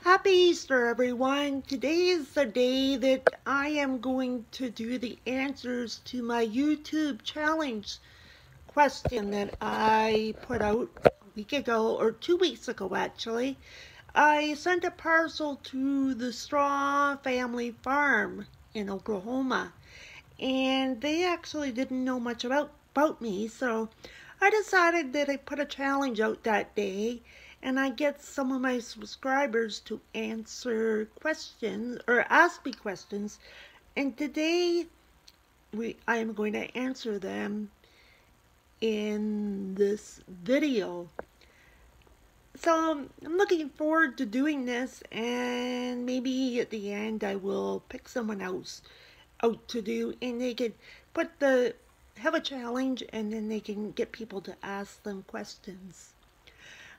Happy Easter, everyone. Today is the day that I am going to do the answers to my YouTube challenge question that I put out a week ago, or 2 weeks ago actually. I sent a parcel to the Straw Family Farm in Oklahoma, and they actually didn't know much about me, so I decided that I put a challenge out that day and I get some of my subscribers to answer questions or ask me questions, and today I am going to answer them in this video. So I'm looking forward to doing this, and maybe at the end I will pick someone else out to do, and they could have a challenge, and then they can get people to ask them questions.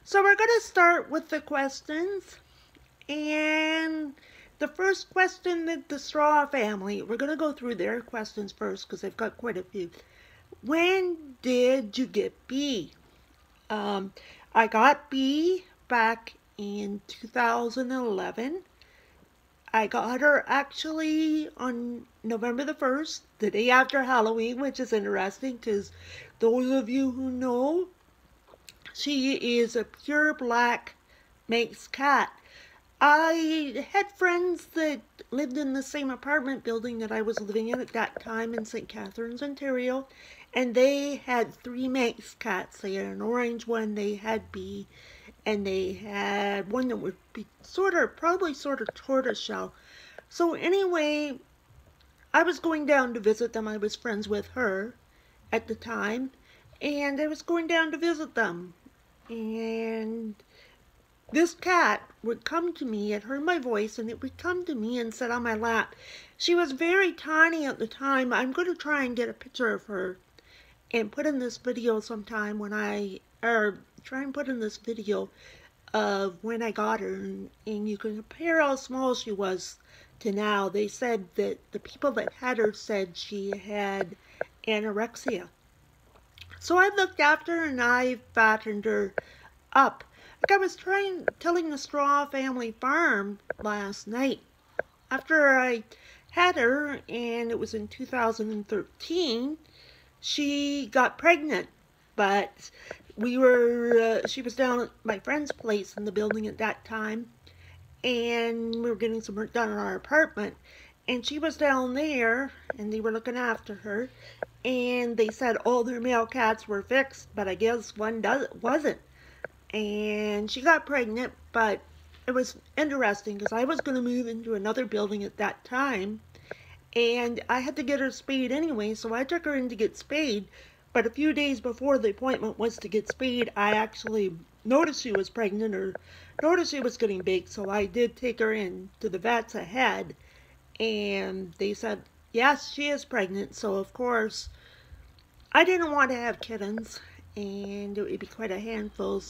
So we're going to start with the questions, and the first question that the Straw family, we're going to go through their questions first because they've got quite a few. When did you get B? I got B back in 2011. I got her actually on November the 1st, the day after Halloween, which is interesting because those of you who know, she is a pure black Manx cat. I had friends that lived in the same apartment building that I was living in at that time in St. Catharines, Ontario, and they had 3 Manx cats. They had an orange one, they had B, and they had one that would be probably sort of tortoiseshell. So anyway, I was going down to visit them. I was friends with her at the time, and I was going down to visit them. And this cat would come to me, it heard my voice, and it would come to me and sit on my lap. She was very tiny at the time. I'm going to try and get a picture of her and put in this video sometime when try and put in this video of when I got her, and you can compare how small she was to now. They said that the people that had her said she had anorexia. So I looked after her and I fattened her up. Like I was telling the Straw Family Farm last night, after I had her, and it was in 2013, she got pregnant, but she was down at my friend's place in the building at that time, and we were getting some work done in our apartment, and she was down there, and they were looking after her, and they said all their male cats were fixed, but I guess one wasn't. And she got pregnant, but it was interesting because I was going to move into another building at that time, and I had to get her spayed anyway, so I took her in to get spayed. But a few days before the appointment was to get spayed, I actually noticed she was pregnant, or noticed she was getting big, so I did take her in to the vets ahead, and they said, yes, she is pregnant. So of course, I didn't want to have kittens, and it would be quite a handful,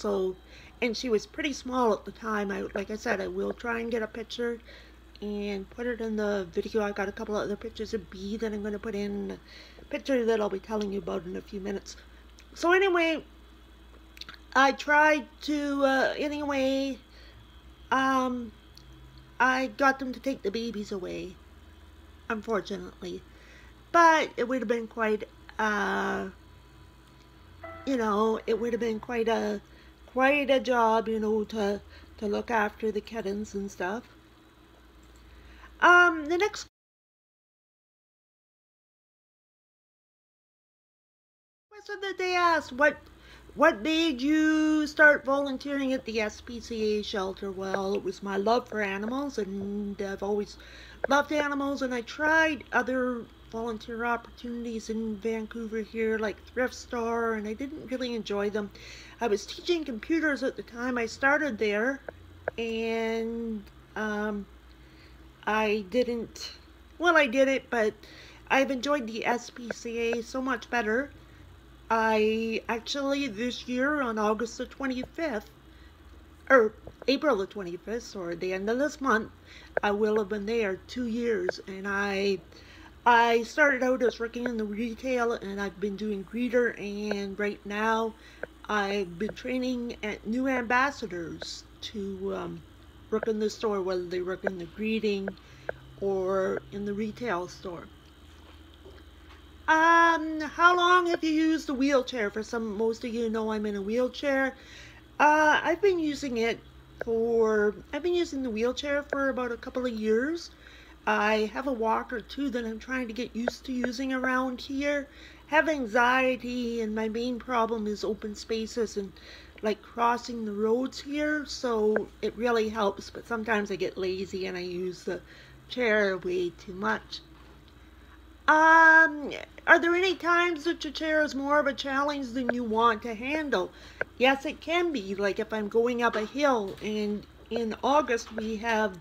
and she was pretty small at the time. Like I said, I will try and get a picture and put it in the video. I got a couple of other pictures of B that I'm going to put in a picture that I'll be telling you about in a few minutes. So anyway, I tried to, I got them to take the babies away, unfortunately. But it would have been quite, it would have been quite a job, to look after the kittens and stuff. The next question that they asked, what made you start volunteering at the SPCA shelter? Well, it was my love for animals, and I've always loved animals, and I tried other volunteer opportunities in Vancouver here, like Thrift Store, and I didn't really enjoy them. I was teaching computers at the time I started there, and I did it, but I've enjoyed the SPCA so much better. I actually, this year on August the 25th, or April the 25th, sorry, the end of this month, I will have been there 2 years, and I started out as working in the retail, and I've been doing greeter, and right now I've been training at new ambassadors to work in the store, whether they work in the greeting or in the retail store. How long have you used a wheelchair? Most of you know I'm in a wheelchair. I've been using the wheelchair for about a couple of years. I have a walker too that I'm trying to get used to using around here. I have anxiety, and my main problem is open spaces and like crossing the roads here, so it really helps, but sometimes I get lazy and I use the chair way too much. Are there any times that your chair is more of a challenge than you want to handle? Yes, it can be. Like if I'm going up a hill, and in August we have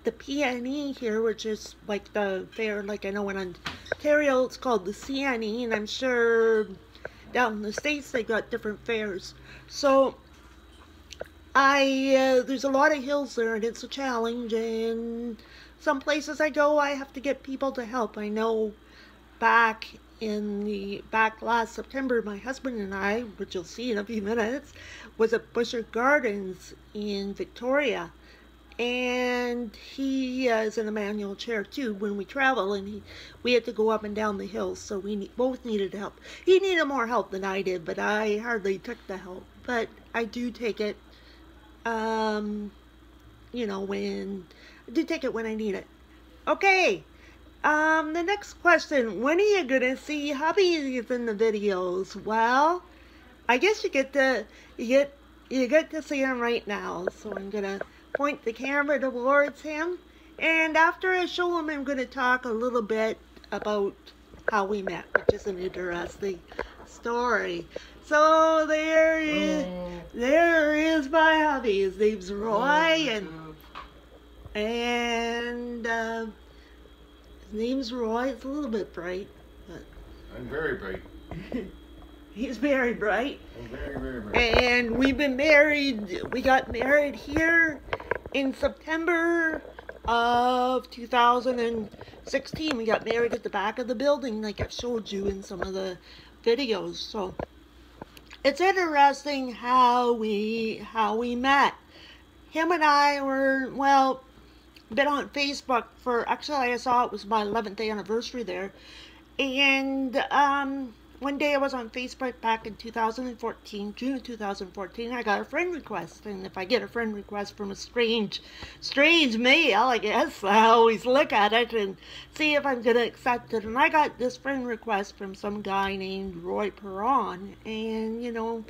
the PNE here, which is like the fair, like I know in Ontario it's called the CNE, and I'm sure down in the States they got different fairs. So there's a lot of hills there, and it's a challenge, and some places I go I have to get people to help. I know back last September, my husband and I, which you'll see in a few minutes, was at Butchart Gardens in Victoria, and he is in a manual chair too when we travel, and we had to go up and down the hills, so we both needed help. He needed more help than I did, but I hardly took the help, but I do take it, you know, I do take it when I need it. Okay. The next question, when are you gonna see hubbies in the videos? Well, I guess you get to see him right now. So I'm gonna point the camera towards him, and after I show him, I'm gonna talk a little bit about how we met, which is an interesting story. So there is my hubby. His name's Roy, and his name's Roy. It's a little bit bright, but I'm very bright. He's very bright. I'm very, very bright. And we've been married. We got married here in September of 2016. We got married at the back of the building, like I've showed you in some of the videos. So it's interesting how we met. Him and I were, well, been on Facebook for, actually I saw it was my 11th anniversary there, and one day I was on Facebook back in 2014, June of 2014, I got a friend request, and if I get a friend request from a strange male, I guess, I always look at it and see if I'm going to accept it, and I got this friend request from some guy named Roy Perron, and, you know,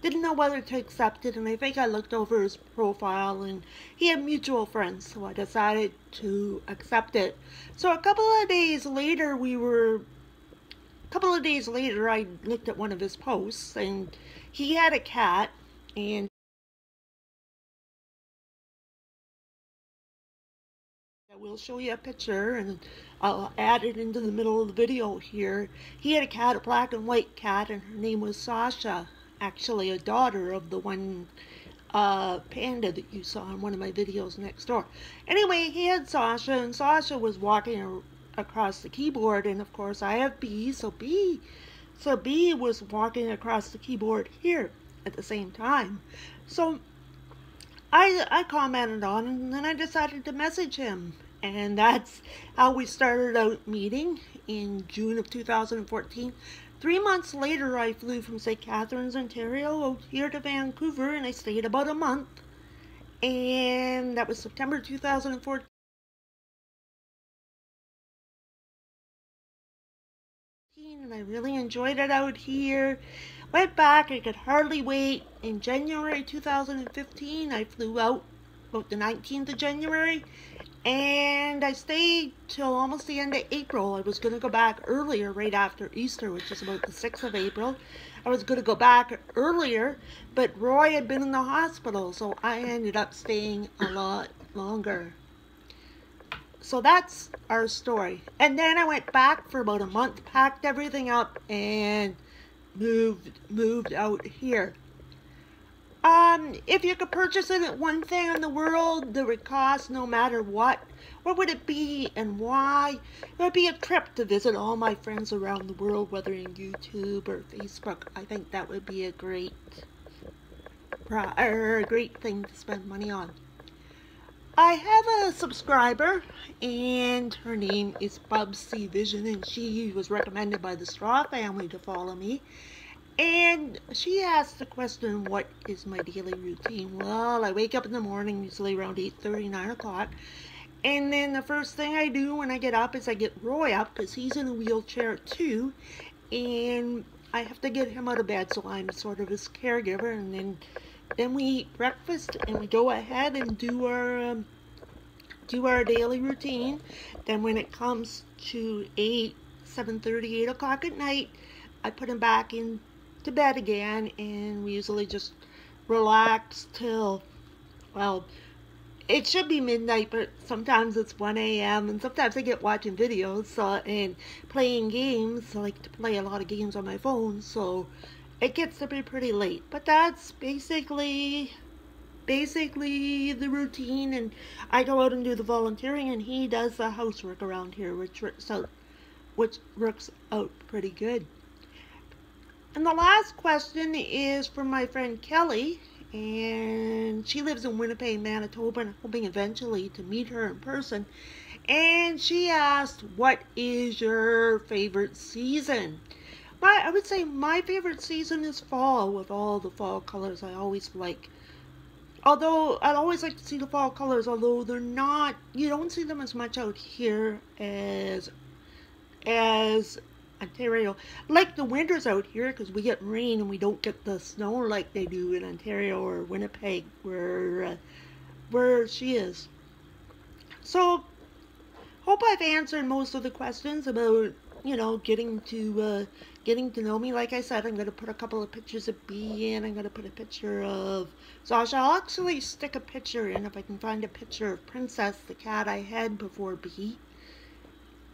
didn't know whether to accept it, and I think I looked over his profile, and he had mutual friends, so I decided to accept it. So a couple of days later, I looked at one of his posts, and he had a cat, and I will show you a picture, and I'll add it into the middle of the video here. He had a cat, a black and white cat, and her name was Sasha. Actually a daughter of the one panda that you saw in one of my videos next door. Anyway, he had Sasha, and Sasha was walking across the keyboard, and of course I have B, so B was walking across the keyboard here at the same time. So I commented on it, and then I decided to message him, and that's how we started out meeting in June of 2014. 3 months later, I flew from St. Catharines, Ontario, out here to Vancouver, and I stayed about a month. And that was September 2014. And I really enjoyed it out here. Went back, I could hardly wait. In January 2015, I flew out about the 19th of January. And I stayed till almost the end of April. I was going to go back earlier, right after Easter, which is about the 6th of April. I was going to go back earlier, but Roy had been in the hospital, so I ended up staying a lot longer. So that's our story. And then I went back for about a month, packed everything up, and moved out here. If you could purchase one thing in the world that would cost no matter what would it be and why? It would be a trip to visit all my friends around the world, whether in YouTube or Facebook. I think that would be a great thing to spend money on. I have a subscriber, and her name is Bubsy Vision, and she was recommended by the Straw family to follow me. And she asked the question, what is my daily routine? Well, I wake up in the morning, usually around 8:30, 9 o'clock. And then the first thing I do when I get up is I get Roy up, because he's in a wheelchair too. And I have to get him out of bed, so I'm sort of his caregiver. And then we eat breakfast, and we go ahead and do our daily routine. Then when it comes to 7:30, 8 o'clock at night, I put him back into bed again, and we usually just relax till, well, it should be midnight, but sometimes it's 1 a.m. and sometimes I get watching videos and playing games. I like to play a lot of games on my phone, so it gets to be pretty late. But that's basically the routine, and I go out and do the volunteering, and he does the housework around here, which works out pretty good. And the last question is from my friend Kelly, and she lives in Winnipeg, Manitoba, and I'm hoping eventually to meet her in person. And she asked, what is your favorite season? I would say my favorite season is fall, with all the fall colors I always like. Although I'd always like to see the fall colors, although they're not, you don't see them as much out here as Ontario. Like the winters out here, because we get rain and we don't get the snow like they do in Ontario or Winnipeg, where she is. So, hope I've answered most of the questions about, getting to know me. Like I said, I'm going to put a couple of pictures of Bee in. I'm going to put a picture of Sasha. I'll actually stick a picture in if I can find a picture of Princess, the cat I had before Bee.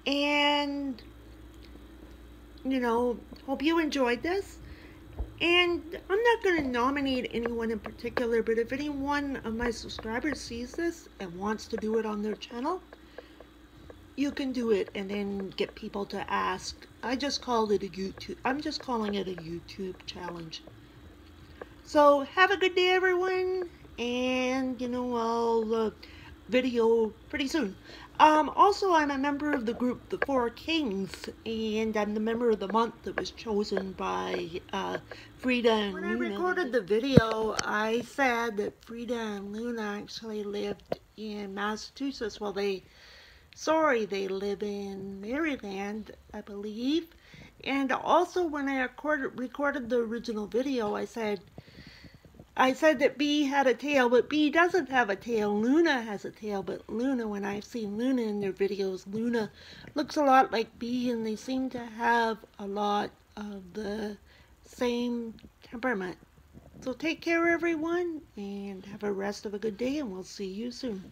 And, hope you enjoyed this. And I'm not going to nominate anyone in particular, but if any one of my subscribers sees this and wants to do it on their channel, you can do it and then get people to ask. I'm just calling it a YouTube challenge. So have a good day, everyone, and I'll video pretty soon. Also, I'm a member of the group The Four Kings, and I'm the member of the month that was chosen by Frida and Luna. When I recorded the video, I said that Frida and Luna actually lived in Massachusetts. Well, they live in Maryland, I believe. And also, when I recorded the original video, I said that Bee had a tail, but Bee doesn't have a tail. Luna has a tail, but Luna, when I've seen Luna in their videos, Luna looks a lot like Bee, and they seem to have a lot of the same temperament. So take care, everyone, and have a rest of a good day, and we'll see you soon.